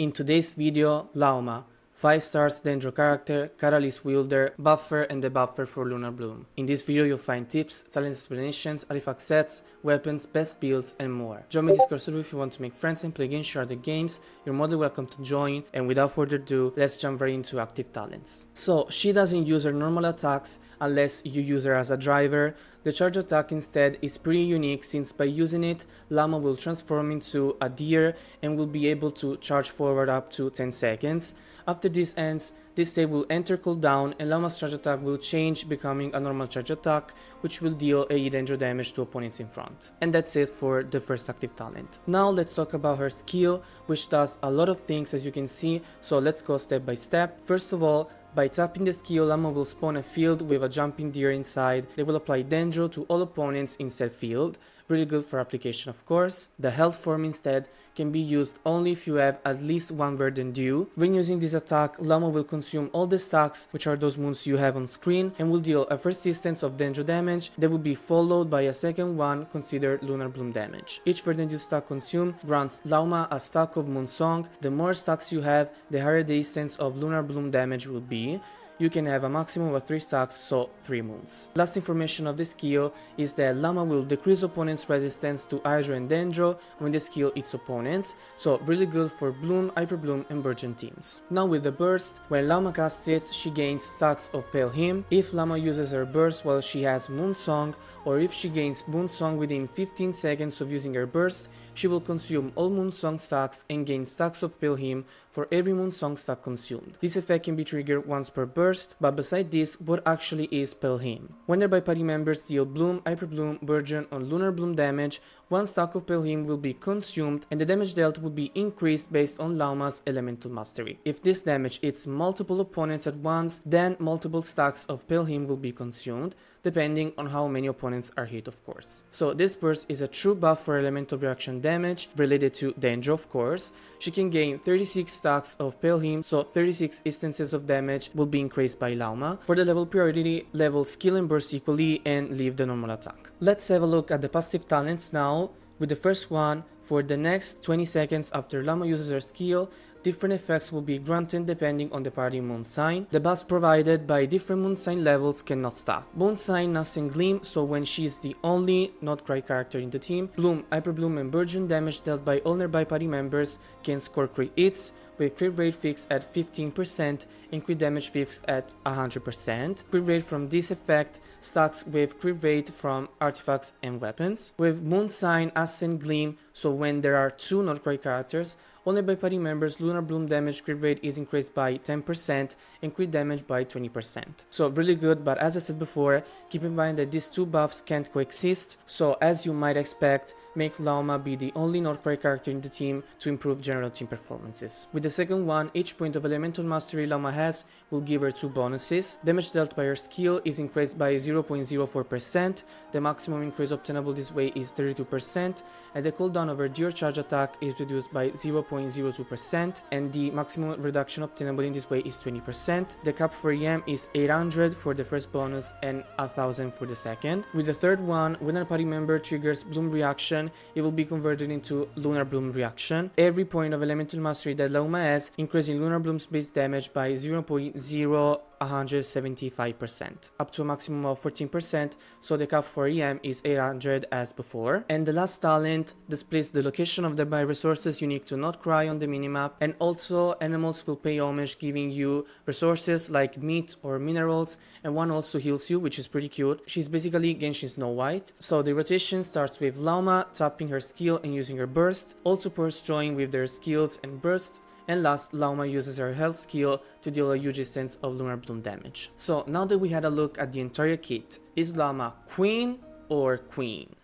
In today's video, LAUMA, 5 stars Dendro character, catalyst wielder, buffer and debuffer for lunar-blom. In this video you'll find tips, talent explanations, artifact sets, weapons, best builds and more. Join my Discord server if you want to make friends and play games, share the games. You're more than welcome to join, and without further ado, let's jump right into active talents. So she doesn't use her normal attacks unless you use her as a driver. The charge attack instead is pretty unique, since by using it, LAUMA will transform into a deer and will be able to charge forward up to 10 seconds. After this ends, this save will enter cooldown and LAUMA's charge attack will change, becoming a normal charge attack, which will deal AE danger damage to opponents in front. And that's it for the first active talent. Now let's talk about her skill, which does a lot of things as you can see, so let's go step by step. First of all, by tapping the skill, LAUMA will spawn a field with a jumping deer inside. They will apply Dendro to all opponents in said field. Really good for application, of course. The health form instead can be used only if you have at least one Verdant Dew. When using this attack, LAUMA will consume all the stacks, which are those moons you have on screen, and will deal a first instance of Dendro damage that will be followed by a second one considered lunar-blom damage. Each Verdant Dew stack consumed grants LAUMA a stack of Moon Song. The more stacks you have, the higher the instance of lunar-blom damage will be. You can have a maximum of 3 stacks, so 3 moons. Last information of the skill is that LAUMA will decrease opponents' resistance to Hydro and Dendro when the skill hits opponents, so really good for Bloom, Hyper Bloom and Burgeon teams. Now with the burst, when LAUMA casts it, she gains stacks of Pale Hymn. If LAUMA uses her burst while she has Moon Song, or if she gains Moon Song within 15 seconds of using her burst, she will consume all Moon Song stacks and gain stacks of Pale Hymn for every Moon Song stack consumed. This effect can be triggered once per burst, but beside this, what actually is Pale Hymn? When nearby party members deal Bloom, Hyper Bloom, Burgeon or lunar-blom damage, one stack of Pale Hymn will be consumed and the damage dealt will be increased based on LAUMA's elemental mastery. If this damage hits multiple opponents at once, then multiple stacks of Pale Hymn will be consumed, depending on how many opponents are hit, of course. So this burst is a true buff for elemental reaction damage related to Dendro, of course. She can gain 36 stacks of Pale Hymn, so 36 instances of damage will be increased by LAUMA. For the level priority, level skill and burst equally and leave the normal attack. Let's have a look at the passive talents now. With the first one, for the next 20 seconds after LAUMA uses her skill, different effects will be granted depending on the party moon sign. The buffs provided by different moon sign levels cannot stack. Moon sign Nothing Gleam, so when she is the only nod-krai character in the team, Bloom, Hyper Bloom and Burgeon damage dealt by all nearby party members can score crit hits, with crit rate fixed at 15% and crit damage fixed at 100%. Crit rate from this effect stacks with crit rate from artifacts and weapons. With Moon Sign Ascent Gleam, so when there are 2 nod-krai characters, only by party members, lunar-blom damage crit rate is increased by 10% and crit damage by 20%. So really good, but as I said before, keep in mind that these 2 buffs can't coexist, so as you might expect, make LAUMA be the only nod-krai character in the team to improve general team performances. With the second one, each point of elemental mastery LAUMA has will give her 2 bonuses. Damage dealt by her skill is increased by 0.04%, the maximum increase obtainable this way is 32%, and the cooldown of her deer charge attack is reduced by 0.02%, and the maximum reduction obtainable in this way is 20%. The cap for EM is 800 for the first bonus and 1000 for the second. With the third one, when a party member triggers Bloom reaction, it will be converted into lunar-blom reaction. Every point of elemental mastery that LAUMA has, increasing lunar-blom's base damage by 0.0175%, up to a maximum of 14%, so the cap for EM is 800 as before. And the last talent displays the location of nearby resources unique to nod-krai on the minimap, and also animals will pay homage, giving you resources like meat or minerals, and one also heals you, which is pretty cute. She's basically Genshin Snow White. So the rotation starts with LAUMA tapping her skill and using her burst, all supports join with their skills and bursts, and last, LAUMA uses her health skill to deal a huge instance of lunar-blom damage. So now that we had a look at the entire kit, is LAUMA Queen or Queen?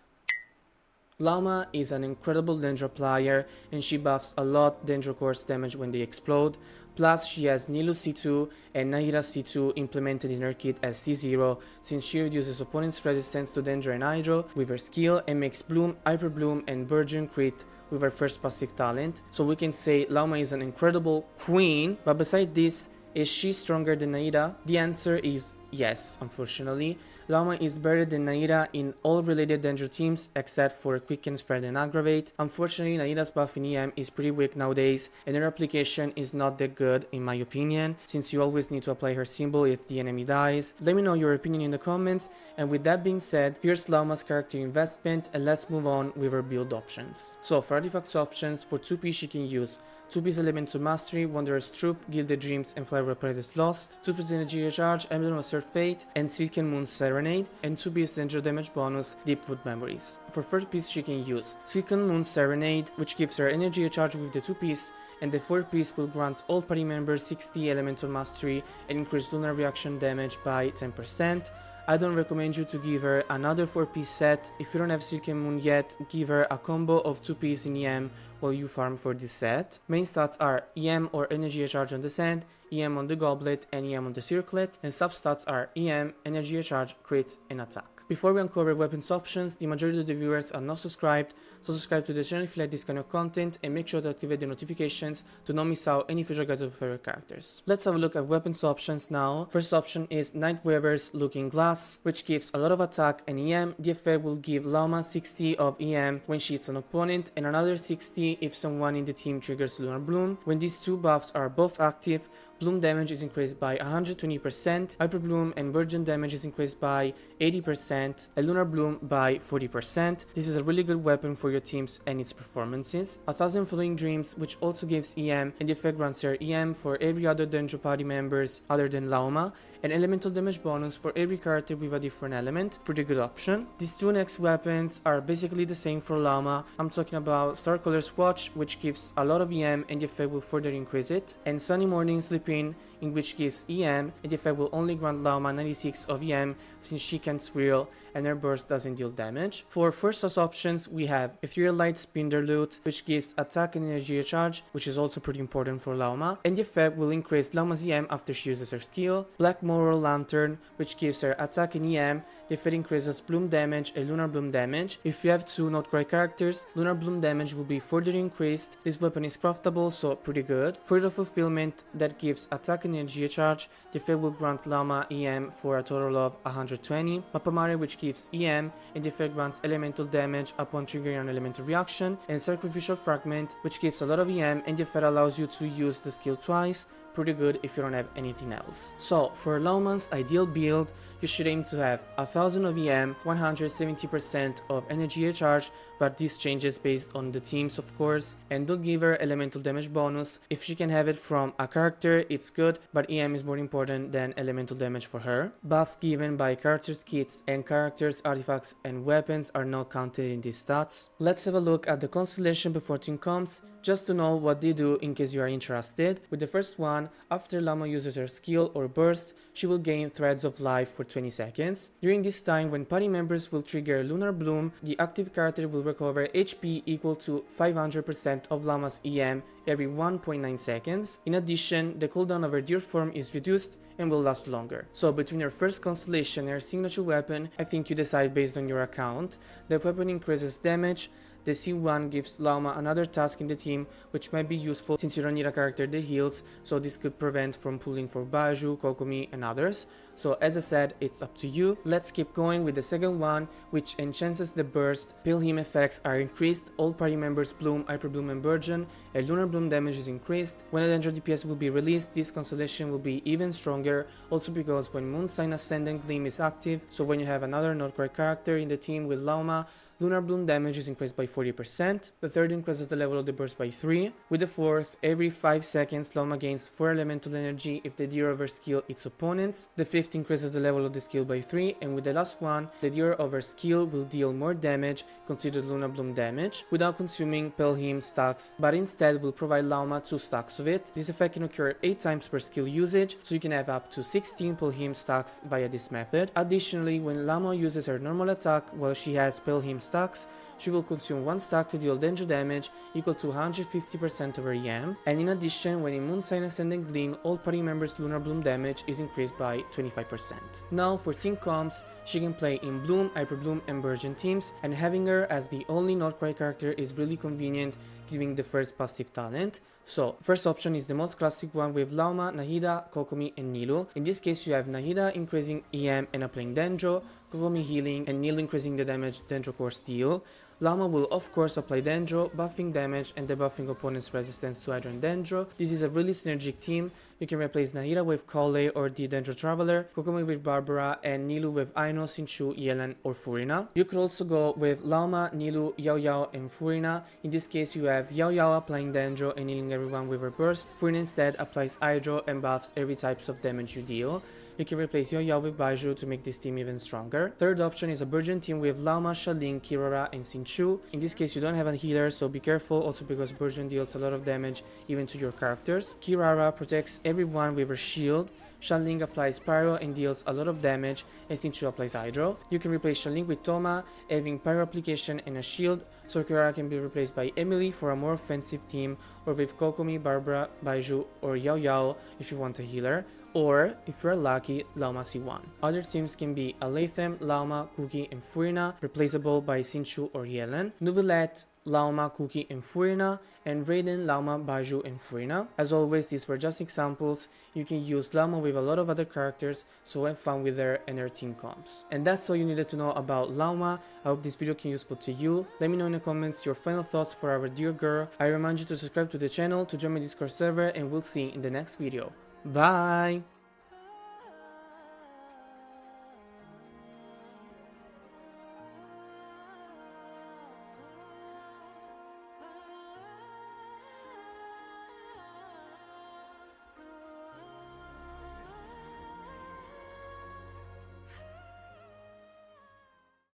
LAUMA is an incredible Dendro player and she buffs a lot Dendro cores damage when they explode, plus she has Nilus C2 and NAHIDA'S C2 implemented in her kit as C0, since she reduces opponents' resistance to Dendro and Hydro with her skill and makes Bloom, Hyper Bloom and Burgeon crit with her first passive talent. So we can say LAUMA is an incredible queen, but beside this, is she stronger than NAHIDA? The answer is yes, unfortunately. LAUMA is better than Nahida in all related danger teams except for Quicken, Spread and Aggravate. Unfortunately, Nahida's buff in EM is pretty weak nowadays, and her application is not that good in my opinion, since you always need to apply her symbol if the enemy dies. Let me know your opinion in the comments, and with that being said, here's LAUMA's character investment, and let's move on with her build options. So for artifacts options, for 2P she can use 2-piece Elemental Mastery, Wanderer's Troop, Gilded Dreams, and Flower of Paradise Lost, 2-piece Energy Recharge, Emblem of Sir Fate, and Silken Moon Serenade, and 2-piece Danger Damage bonus, Deepwood Memories. For 3rd piece she can use Silken Moon Serenade, which gives her Energy Recharge with the 2-piece, and the 4th piece will grant all party members 60 Elemental Mastery and increase Lunar Reaction damage by 10%. I don't recommend you to give her another 4-piece set. If you don't have Silken Moon yet, give her a combo of 2-piece in EM while you farm for this set. Main stats are EM or Energy Recharge on the Sand, EM on the Goblet, and EM on the Circlet, and substats are EM, Energy Recharge, Crits, and Attack. Before we uncover weapons options, the majority of the viewers are not subscribed, so subscribe to the channel if you like this kind of content and make sure to activate the notifications to not miss out any future guides of your favorite characters. Let's have a look at weapons options now. First option is Nightweaver's Looking Glass, which gives a lot of attack and EM. The effect will give LAUMA 60 of EM when she hits an opponent and another 60 if someone in the team triggers lunar-blom. When these two buffs are both active, Bloom damage is increased by 120%, Hyper Bloom and Virgin damage is increased by 80%, and Lunar Bloom by 40%. This is a really good weapon for your teams and its performances. 1000 Floating Dreams, which also gives EM, and the effect grants her EM for every other Danger Party members other than LAUMA, and elemental damage bonus for every character with a different element. Pretty good option. These two next weapons are basically the same for LAUMA. I'm talking about Star Color's Watch, which gives a lot of EM and the effect will further increase it, and Sunny Morning Sleep In, which gives EM and the effect will only grant LAUMA 96 of EM since she can swirl and her burst doesn't deal damage. For first class options, we have Ethereal Light Spinderloot, which gives attack and energy recharge, which is also pretty important for LAUMA, and the effect will increase LAUMA's EM after she uses her skill. Black Moral Lantern, which gives her attack and EM, the effect increases Bloom damage and Lunar Bloom damage. If you have two nod-krai characters, Lunar Bloom damage will be further increased. This weapon is craftable, so pretty good. Further Fulfillment, that gives attack and energy recharge, the effect will grant LAUMA EM for a total of 120. Mapamare, which gives EM, and the effect grants elemental damage upon triggering an elemental reaction. And Sacrificial Fragment, which gives a lot of EM and the effect allows you to use the skill twice. Pretty good if you don't have anything else. So for LAUMA's ideal build, you should aim to have 1000 of EM, 170% of energy recharge, but this changes based on the teams of course, and don't give her elemental damage bonus. If she can have it from a character, it's good, but EM is more important than elemental damage for her. Buff given by characters' kits and characters, artifacts and weapons are not counted in these stats. Let's have a look at the constellation before Team Comps, just to know what they do in case you are interested. With the first one, after LAUMA uses her skill or burst, she will gain Threads of Life for 20 seconds. During this time, when party members will trigger Lunar Bloom, the active character will recover HP equal to 500% of LAUMA's EM every 1.9 seconds. In addition, the cooldown of her Deer form is reduced and will last longer. So between her first constellation and her signature weapon, I think you decide based on your account. The weapon increases damage. The C1 gives LAUMA another task in the team, which might be useful since you don't need a character that heals, so this could prevent from pulling for Baju, Kokomi and others. So as I said, it's up to you. Let's keep going with the second one, which enhances the burst. Pilgrim effects are increased, all party members Bloom, Hyper Bloom and Burgeon, and Lunar Bloom damage is increased. When a Danger DPS will be released, this constellation will be even stronger, also because when Moon Sign Ascendant Gleam is active, so when you have another nod-krai character in the team with LAUMA, Lunar Bloom damage is increased by 40%. The third increases the level of the burst by 3. With the fourth, every 5 seconds LAUMA gains 4 elemental energy if the Deer of her skill hits opponents. The fifth increases the level of the skill by 3, and with the last one, the Deer of her skill will deal more damage, considered Lunar Bloom damage, without consuming Pelham stacks, but instead will provide LAUMA 2 stacks of it. This effect can occur 8 times per skill usage, so you can have up to 16 Pelham stacks via this method. Additionally, when LAUMA uses her normal attack while she has Pelham stacks, she will consume 1 stack to deal danger damage equal to 150% of her EM, and in addition, when in Moon Sign Ascendant Gleam, all party members' Lunar Bloom damage is increased by 25%. Now for Team Comps, she can play in Bloom, Hyper Bloom and Virgin teams, and having her as the only nod-krai character is really convenient giving the first passive talent. So, first option is the most classic one with LAUMA, Nahida, Kokomi, and Nilou. In this case, you have Nahida increasing EM and applying Dendro, Kokomi healing, and Nilou increasing the damage Dendro Course deal. LAUMA will of course apply Dendro, buffing damage and debuffing opponent's resistance to Hydro and Dendro. This is a really synergic team. You can replace Nahida with Kale or the Dendro Traveler, Kokomi with Barbara, and Nilou with Aino, Xingqiu, Yelan, or Furina. You could also go with LAUMA, Nilou, Yao Yao, and Furina. In this case, you have Yao Yao applying Dendro and healing everyone with her burst. Furina instead applies Hydro and buffs every types of damage you deal. You can replace Yao Yao with Baizhu to make this team even stronger. Third option is a Burgeon team with LAUMA, Xialing, Kirara, and Xingqiu. In this case, you don't have a healer, so be careful, also because Burgeon deals a lot of damage even to your characters. Kirara protects everyone with her shield. Xialing applies Pyro and deals a lot of damage, and Xingqiu applies Hydro. You can replace Xialing with Thoma, having Pyro application and a shield, so Kirara can be replaced by Emily for a more offensive team, or with Kokomi, Barbara, Baizhu, or Yao Yao if you want a healer. Or, if you're lucky, LAUMA C1. Other teams can be Alethem, LAUMA, Cookie, and Furina, replaceable by Xingqiu or Yelan, Nuvilette, LAUMA, Cookie, and Furina, and Raiden, LAUMA, Baizhu, and Furina. As always, these were just examples. You can use LAUMA with a lot of other characters, so have fun with her and her team comps. And that's all you needed to know about LAUMA. I hope this video can be useful to you. Let me know in the comments your final thoughts for our dear girl. I remind you to subscribe to the channel, to join my Discord server, and we'll see you in the next video. Bye!